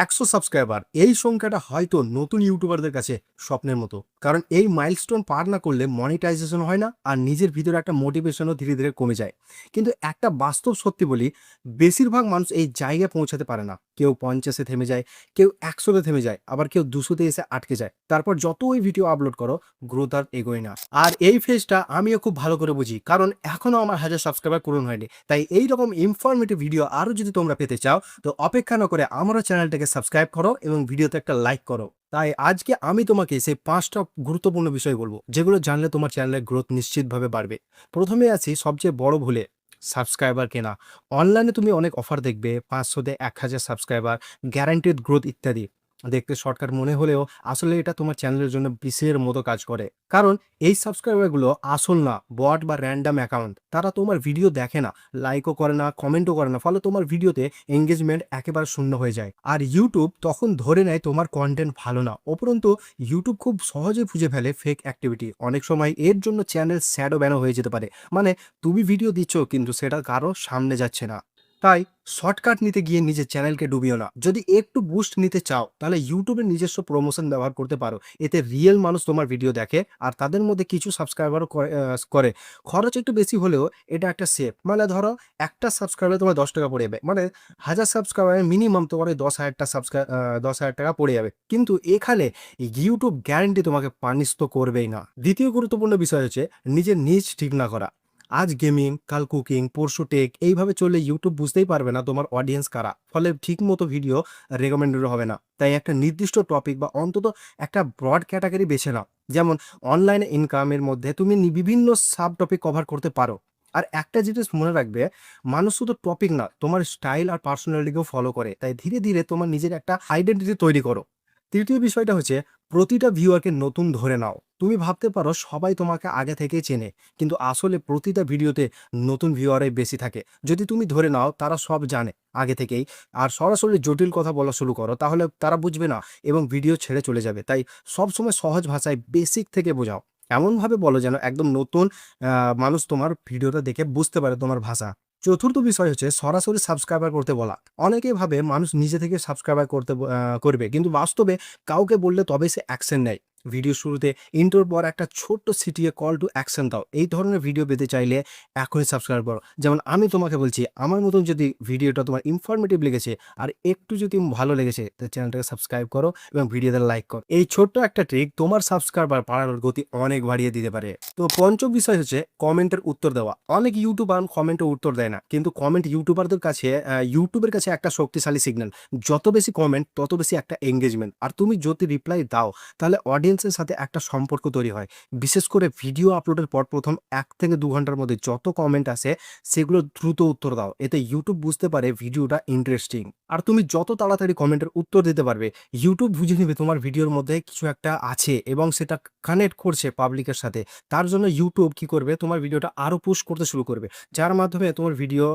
100 subscriber এই সংখ্যাটা হয়তো নতুন ইউটিউবারদের কাছে স্বপ্নের মতো। কারণ এই মাইলস্টোন পার না করলে মনিটাইজেশন হয় না আর নিজের ভিতরে একটা মোটিভেশনও ধীরে ধীরে কমে যায়। কিন্তু একটা বাস্তব সত্যি বলি, বেশিরভাগ মানুষ এই জায়গায় পৌঁছাতে পারে না। কেউ 50-এ থেমে যায়, কেউ 100-তে থেমে যায়, আবার কেউ 200-তে এসে আটকে যায়। তারপর যতই ভিডিও আপলোড করো, গ্রোথ আর এগোয় না। আর এই ফেজটা আমিও খুব ভালো করে বুঝি, কারণ এখনো আমার 1000 সাবস্ক্রাইবার পূরণ হয়নি। তাই এই রকম ইনফরমেটিভ ভিডিও আরও যদি তোমরা পেতে চাও, তো অপেক্ষা না করে আমারও চ্যানেলটাকে সাবস্ক্রাইব করো এবং ভিডিওতে একটা লাইক করো। তাই আজকে আমি তোমাকে সেই 5টা গুরুত্বপূর্ণ বিষয় বলবো, যেগুলো জানলে তোমার চ্যানেলের গ্রোথ নিশ্চিতভাবে বাড়বে। প্রথমে আছি সবচেয়ে বড় ভুলে, সাবস্ক্রাইবার কেনা। অনলাইনে তুমি অনেক অফার দেখবে, 500-তে 1000 সাবস্ক্রাইবার, গ্যারান্টেড গ্রোথ ইত্যাদি। দেখতে শর্টকাট মনে হলেও আসলে এটা তোমার চ্যানেলের জন্য বিষের মতো কাজ করে। কারণ এই সাবস্ক্রাইবারগুলো আসল না, বট বা র্যান্ডম অ্যাকাউন্ট। তারা তোমার ভিডিও দেখে না, লাইকও করে না, কমেন্টও করে না, ফলে তোমার ভিডিওতে এঙ্গেজমেন্ট একেবারে শূন্য হয়ে যায়। আর ইউটিউব তখন ধরে নেয় তোমার কন্টেন্ট ভালো না। উপরন্তু ইউটিউব খুব সহজে খুঁজে ফেলে ফেক অ্যাক্টিভিটি। অনেক সময় এর জন্য চ্যানেল শ্যাডো ব্যানও হয়ে যেতে পারে। মানে তুমি ভিডিও দিচ্ছ কিন্তু সেটা কারো সামনে যাচ্ছে না। তাই শর্টকাট নিতে গিয়ে নিজের চ্যানেলকে ডুবিও না। যদি একটু বুস্ট নিতে চাও, তাহলে ইউটিউবের নিজস্ব প্রমোশন ব্যবহার করতে পারো। এতে রিয়েল মানুষ তোমার ভিডিও দেখে আর তাদের মধ্যে কিছু সাবস্ক্রাইবারও করে। খরচ একটু বেশি হলেও এটা একটা সেফ। মানে ধরো একটা সাবস্ক্রাইবার তোমার 10 টাকা পড়ে যাবে, মানে 1000 সাবস্ক্রাইবার মিনিমাম তোমার ওই 10,000টা 10,000 টাকা পড়ে যাবে। কিন্তু এখানে ইউটিউব গ্যারান্টি তোমাকে পানিশ তো করবেই না। দ্বিতীয় গুরুত্বপূর্ণ বিষয় হচ্ছে নিজের নিজ ঠিক না করা। আজ গেমিং, কাল কুকিং, পরশু টেক, এইভাবে চললে ইউটিউব বুঝতেই পারবে না তোমার অডিয়েন্স কারা। ফলে ঠিক মতো ভিডিও রেকমেন্ডেড হবে না। তাই একটা নির্দিষ্ট টপিক বা অন্তত একটা ব্রড ক্যাটাগরি বেছে নাও। যেমন অনলাইন ইনকামের মধ্যে তুমি বিভিন্ন সাব টপিক কভার করতে পারো। আর একটা জিনিস মনে রাখবে, মানুষ শুধু টপিক না, তোমার স্টাইল আর পার্সোনালিটিকেও ফলো করে। তাই ধীরে ধীরে তোমার নিজের একটা আইডেন্টিটি তৈরি করো। তৃতীয় বিষয়টা হচ্ছে প্রতিটা ভিউয়ারকে নতুন ধরে নাও। তুমি ভাবতে পারো সবাই তোমাকে আগে থেকেই চেনে, কিন্তু আসলে প্রতিটা ভিডিওতে নতুন ভিউয়ারই বেশি থাকে। যদি তুমি ধরে নাও তারা সব জানে আগে থেকেই, আর সরাসরি জটিল কথা বলা শুরু করো, তাহলে তারা বুঝবে না এবং ভিডিও ছেড়ে চলে যাবে। তাই সবসময় সহজ ভাষায় বেসিক থেকে বোঝাও। এমনভাবে বলো যেন একদম নতুন মানুষ তোমার ভিডিওটা দেখে বুঝতে পারে তোমার ভাষা। চতুর্থ বিষয় হচ্ছে সরাসরি সাবস্ক্রাইবার করতে বলা। অনেকেই ভাবে মানুষ নিজে থেকে সাবস্ক্রাইবার করবে, কিন্তু বাস্তবে কাউকে বললে তবে সে অ্যাকশন নেয়। ভিডিও শুরুতে ইন্ট্রোর পর একটা ছোট্ট সিটিয়ে কল টু অ্যাকশন দাও। এই ধরনের ভিডিও পেতে চাইলে এখনই সাবস্ক্রাইব করো। যেমন আমি তোমাকে বলছি, আমার মতন যদি ভিডিওটা তোমার ইনফরমেটিভ লেগেছে আর একটু যদি ভালো লেগেছে, তো চ্যানেলটাকে সাবস্ক্রাইব করো এবং ভিডিওতে লাইক করো। এই ছোট্ট একটা ট্রিক তোমার সাবস্ক্রাইবার বাড়ানোর গতি অনেক বাড়িয়ে দিতে পারে। তো পঞ্চম বিষয় হচ্ছে কমেন্টের উত্তর দেওয়া। অনেক ইউটিউবার কমেন্টে উত্তর দেয় না, কিন্তু কমেন্ট ইউটিউবারদের কাছে ইউটিউবের কাছে একটা শক্তিশালী সিগন্যাল। যত বেশি কমেন্ট তত বেশি একটা এঙ্গেজমেন্ট। আর তুমি যদি রিপ্লাই দাও, তাহলে অডিয়েন্সের সাথে একটা সম্পর্ক তৈরি হয়। বিশেষ করে ভিডিও আপলোডের পর প্রথম 1 থেকে 2 ঘন্টার মধ্যে যত কমেন্ট আসে, সেগুলো দ্রুত উত্তর দাও। এতে ইউটিউব বুঝতে পারে ভিডিওটা ইন্টারেস্টিং। আর তুমি যত তাড়াতাড়ি কমেন্টের উত্তর দিতে পারবে, ইউটিউব বুঝে নেবে তোমার ভিডিওর মধ্যে কিছু একটা আছে এবং সেটা কানেক্ট করছে পাবলিকের সাথে। তার জন্য ইউটিউব কি করবে, তোমার ভিডিওটা আরো পুশ করতে শুরু করবে, যার মাধ্যমে তোমার ভিডিও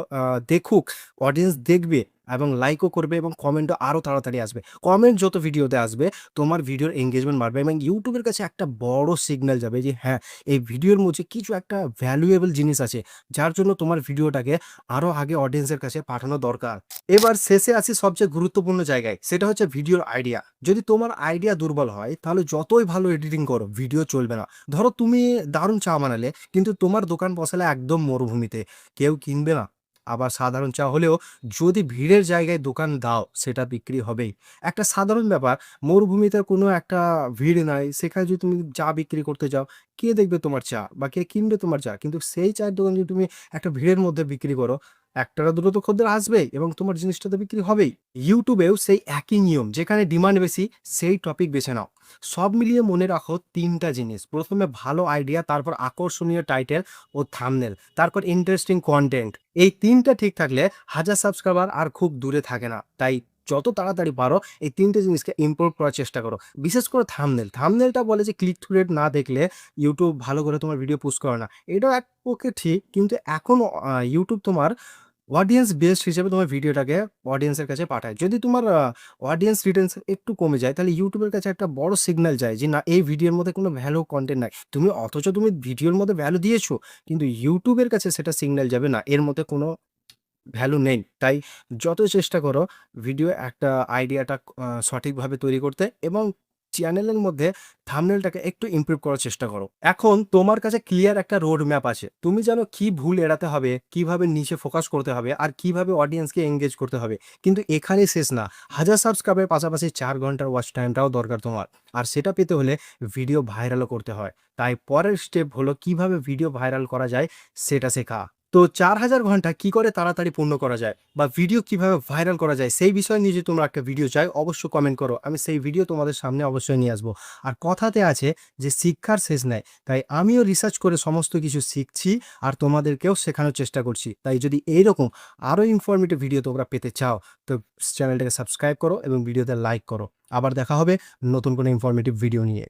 দেখুক, অডিয়েন্স দেখবে এবং লাইকও করবে এবং কমেন্টও আরো তাড়াতাড়ি আসবে। কমেন্ট যত ভিডিওতে আসবে, তোমার ভিডিওর এঙ্গেজমেন্ট বাড়বে এবং ইউটিউবের কাছে একটা বড় সিগন্যাল যাবে যে হ্যাঁ, এই ভিডিওর মধ্যে কিছু একটা ভ্যালুয়েবল জিনিস আছে, যার জন্য তোমার ভিডিওটাকে আরো আগে অডিয়েন্সের কাছে পাঠানো দরকার। এবার শেষে আসি সবচেয়ে গুরুত্বপূর্ণ জায়গায়, সেটা হচ্ছে ভিডিওর আইডিয়া। যদি তোমার আইডিয়া দুর্বল হয়, তাহলে যতই ভালো এডিটিং করো, ভিডিও চলবে না। ধরো তুমি দারুণ চা বানালে, কিন্তু তোমার দোকান বসালে একদম মরুভূমিতে, কেউ কিনবে না। আবার সাধারণ চা হলেও যদি ভিড়ের জায়গায় দোকান দাও, সেটা বিক্রি হবেই। একটা সাধারণ ব্যাপার, মরুভূমিতে কোনো একটা ভিড় নাই, সেখানে যদি তুমি চা বিক্রি করতে যাও, কে দেখবে তোমার চা বা কে কিনবে তোমার চা? কিন্তু সেই চায়ের দোকান যদি তুমি একটা ভিড়ের মধ্যে বিক্রি করো, একটা না দুটো তো খদ্দের আসবেই এবং তোমার জিনিসটা তো বিক্রি হবেই। ইউটিউবেও সেই একই নিয়ম, যেখানে ডিমান্ড বেশি সেই টপিক বেছে নাও। সব মিলিয়ে মনে রাখো 3টা জিনিস: প্রথমে ভালো আইডিয়া, তারপর আকর্ষণীয় টাইটেল ও থাম্বনেল, তারপর ইন্টারেস্টিং কন্টেন্ট। এই 3টা ঠিক থাকলে 1000 সাবস্ক্রাইবার আর খুব দূরে থাকে না। তাই যত তাড়াতাড়ি পারো এই 3টে জিনিসকে ইমপ্রুভ করার চেষ্টা করো। বিশেষ করে থাম্বনেলটা বলে যে ক্লিক থ্রু রেট না দেখলে ইউটিউব ভালো করে তোমার ভিডিও পুশ করে না। এটাও এক পক্ষে ঠিক, কিন্তু এখন ইউটিউব তোমার অডিয়েন্স বেসড হিসেবে তোমার ভিডিওটাকে অডিয়েন্সের কাছে পাঠায়। যদি তোমার অডিয়েন্স রিটেনশন একটু কমে যায়, তাহলে ইউটিউবের কাছে একটা বড় সিগন্যাল যায় যে না, এই ভিডিওর মধ্যে কোনো ভ্যালু কন্টেন্ট নাই। অথচ তুমি ভিডিওর মধ্যে ভ্যালু দিয়েছো, কিন্তু ইউটিউবের কাছে সেটা সিগন্যাল যাবে না এর মধ্যে কোনো ভ্যালু নেই। তাই যত চেষ্টা করো ভিডিও একটা আইডিয়াটা সঠিকভাবে তৈরি করতে এবং চ্যানেলের মধ্যে থাম্বনেলটাকে একটু ইমপ্রুভ করার চেষ্টা করো। এখন তোমার কাছে ক্লিয়ার একটা রোড ম্যাপ আছে। তুমি জানো কি ভুল এড়াতে হবে, কিভাবে নিচে ফোকাস করতে হবে আর কিভাবে অডিয়েন্সকে এনগেজ করতে হবে। কিন্তু এখানেই শেষ না। 1000 সাবস্ক্রাইবের পাশাপাশি 4 ঘন্টার ওয়াচ টাইমটাও দরকার তোমার। আর সেটা পেতে হলে ভিডিও ভাইরালও করতে হয়। তাই পরের স্টেপ হলো কিভাবে ভিডিও ভাইরাল করা যায় সেটা শেখা। তো 4000 ঘন্টা কি করে তাড়াতাড়ি পূর্ণ করা যায় বা ভিডিও কিভাবে ভাইরাল করা যায় সেই বিষয় নিয়ে যদি তোমরা একটা ভিডিও চাই অবশ্যই কমেন্ট করো। আমি সেই ভিডিও তোমাদের সামনে অবশ্যই নিয়ে আসবো। আর কথাতে আছে যে শিক্ষার শেষ নাই। তাই আমিও রিসার্চ করে সমস্ত কিছু শিখছি আর তোমাদেরকেও শেখানোর চেষ্টা করছি। তাই যদি এইরকম আরও ইনফরমেটিভ ভিডিও তোমরা পেতে চাও তো চ্যানেলটাকে সাবস্ক্রাইব করো এবং ভিডিওতে লাইক করো। আবার দেখা হবে নতুন কোনো ইনফরমেটিভ ভিডিও নিয়ে।